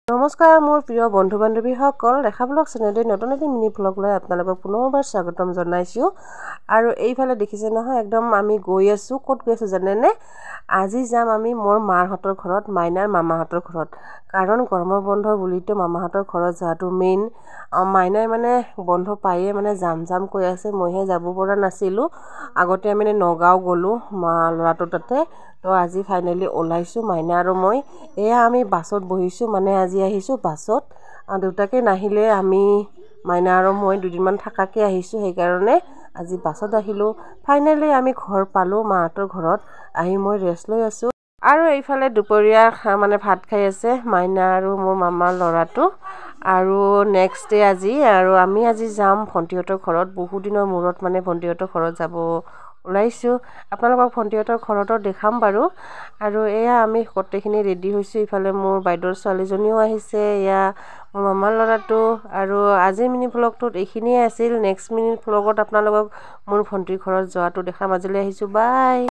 নমস্কাৰ মোৰ প্ৰিয় বন্ধু বান্ধৱীসকল ৰেখা ব্লগ চেনেলটোৰ নতুন এটি মিনি ব্লগ লৈ আপোনালোকক পুনৰবাৰ স্বাগতম জনাইছোঁ। আৰু এইফালে দেখিছে নহয় একদম আমি গৈ আছোঁ। ক'ত গৈ আছোঁ জানেনে? আজি যাম আমি মোৰ মাৰহঁতৰ ঘৰত, মাইনাৰ মামাহঁতৰ ঘৰত। কাৰণ গৰমৰ বন্ধ বুলিতো মামাহঁতৰ ঘৰত যোৱাটো মেইন। মাইনাই মানে বন্ধ পায়ে মানে যাম কৈ আছে, মইহে যাব পৰা নাছিলোঁ। আগতে আমি নগাঁও গ'লোঁ ল'ৰাটোৰ তাতে। তো আজি ফাইনেলি ওলাইছোঁ মাইনা আৰু মই। এয়া আমি বাছত বহিছোঁ, মানে আজি আহিছোঁ বাছত। দেউতাকে নাহিলে আমি মাইনা আৰু মই দুদিনমান থাকাকৈ আহিছোঁ, সেইকাৰণে আজি বাছত আহিলোঁ। ফাইনেলি আমি ঘৰ পালোঁ মাহঁতৰ ঘৰত। আহি মই ৰেষ্ট লৈ আছোঁ। আৰু এইফালে দুপৰীয়া মানে ভাত খাই আছে মাইনা আৰু মোৰ মামাৰ ল'ৰাটো। আৰু নেক্সট ডে আজি আৰু আমি আজি যাম ভণ্টিহঁতৰ ঘৰত। বহুত দিনৰ মূৰত মানে ভণ্টিহঁতৰ ঘৰত যাব ওলাইছোঁ। আপোনালোকক ভণ্টিহঁতৰ ঘৰতো দেখাম বাৰু। আৰু এয়া আমি গোটেইখিনি ৰেডি হৈছোঁ। ইফালে মোৰ বাইদেউৰ ছোৱালীজনীও আহিছে, এয়া মোৰ মামাৰ ল'ৰাটো। আৰু আজিৰ মিনি ব্লগটোত এইখিনিয়ে আছিল। নেক্সট মিনি ব্লগত আপোনালোকক মোৰ ভণ্টিৰ ঘৰত যোৱাটো দেখাম। আজিলৈ আহিছোঁ, বাই।